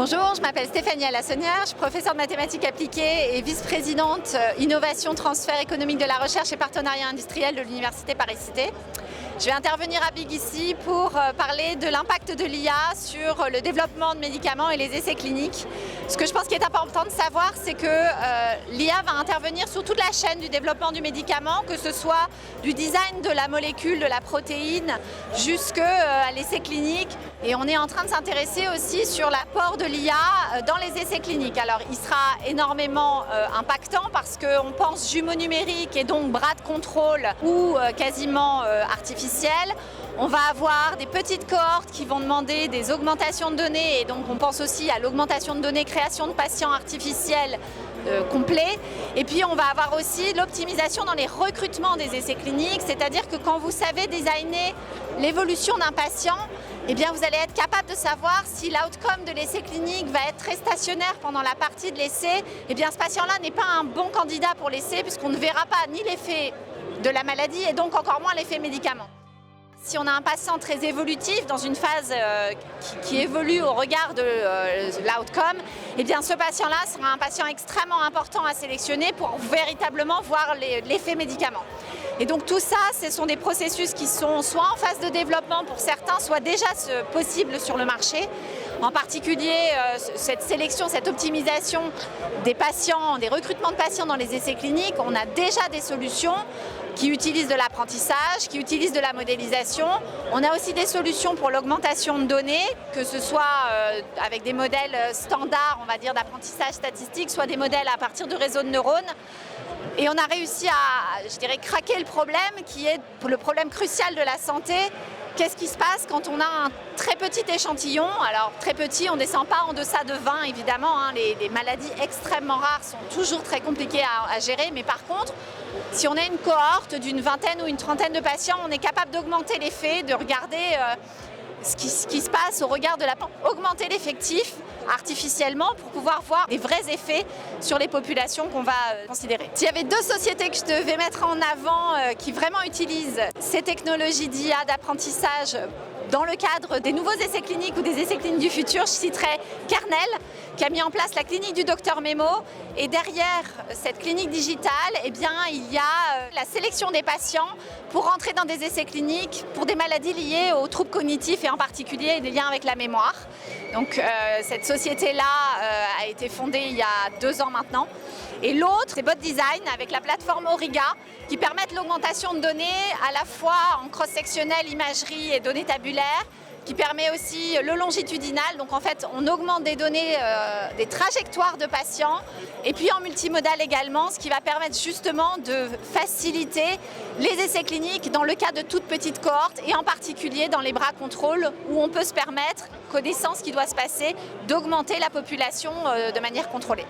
Bonjour, je m'appelle Stéphanie Alassonnière, je suis professeure de mathématiques appliquées et vice-présidente innovation, transfert économique de la recherche et partenariat industriel de l'Université Paris-Cité. Je vais intervenir à Big ici pour parler de l'impact de l'IA sur le développement de médicaments et les essais cliniques. Ce que je pense qu'il est important de savoir, c'est que l'IA va intervenir sur toute la chaîne du développement du médicament, que ce soit du design de la molécule, de la protéine, jusqu'à l'essai clinique. Et on est en train de s'intéresser aussi sur l'apport de l'IA dans les essais cliniques. Alors il sera énormément impactant parce qu'on pense jumeaux numériques et donc bras de contrôle ou quasiment artificiels. On va avoir des petites cohortes qui vont demander des augmentations de données et donc on pense aussi à l'augmentation de données, création de patients artificiels complets. Et puis on va avoir aussi l'optimisation dans les recrutements des essais cliniques, c'est-à-dire que quand vous savez designer l'évolution d'un patient, eh bien vous allez être capable de savoir si l'outcome de l'essai clinique va être très stationnaire pendant la partie de l'essai. Eh bien ce patient-là n'est pas un bon candidat pour l'essai puisqu'on ne verra pas ni l'effet de la maladie et donc encore moins l'effet médicament. Si on a un patient très évolutif dans une phase qui évolue au regard de l'outcome, eh bien ce patient-là sera un patient extrêmement important à sélectionner pour véritablement voir l'effet médicament. Et donc tout ça, ce sont des processus qui sont soit en phase de développement pour certains, soit déjà possibles sur le marché. En particulier, cette sélection, cette optimisation des patients, des recrutements de patients dans les essais cliniques, on a déjà des solutions qui utilisent de l'apprentissage, qui utilisent de la modélisation. On a aussi des solutions pour l'augmentation de données, que ce soit avec des modèles standards, on va dire, d'apprentissage statistique, soit des modèles à partir de réseaux de neurones. Et on a réussi à, je dirais, craquer le problème qui est le problème crucial de la santé. Qu'est-ce qui se passe quand on a un très petit échantillon? Alors très petit, on ne descend pas en deçà de 20 évidemment, hein. Les maladies extrêmement rares sont toujours très compliquées à gérer, mais par contre, si on a une cohorte d'une vingtaine ou une trentaine de patients, on est capable d'augmenter l'effet, de regarder ce qui se passe au regard de augmenter l'effectif artificiellement pour pouvoir voir des vrais effets sur les populations qu'on va considérer. S'il y avait deux sociétés que je devais mettre en avant qui vraiment utilisent ces technologies d'IA, d'apprentissage dans le cadre des nouveaux essais cliniques ou des essais cliniques du futur, je citerai Kernel, qui a mis en place la clinique du Dr Memo. Et derrière cette clinique digitale, eh bien, il y a la sélection des patients pour entrer dans des essais cliniques pour des maladies liées aux troubles cognitifs et en particulier des liens avec la mémoire. Donc cette société-là a été fondée il y a 2 ans maintenant. Et l'autre, c'est Bot Design avec la plateforme Auriga qui permettent l'augmentation de données à la fois en cross-sectionnel, imagerie et données tabulaires, qui permet aussi le longitudinal. Donc en fait, on augmente des données, des trajectoires de patients et puis en multimodal également, ce qui va permettre justement de faciliter les essais cliniques dans le cas de toutes petites cohortes et en particulier dans les bras contrôle où on peut se permettre, connaissant ce qui doit se passer, d'augmenter la population de manière contrôlée.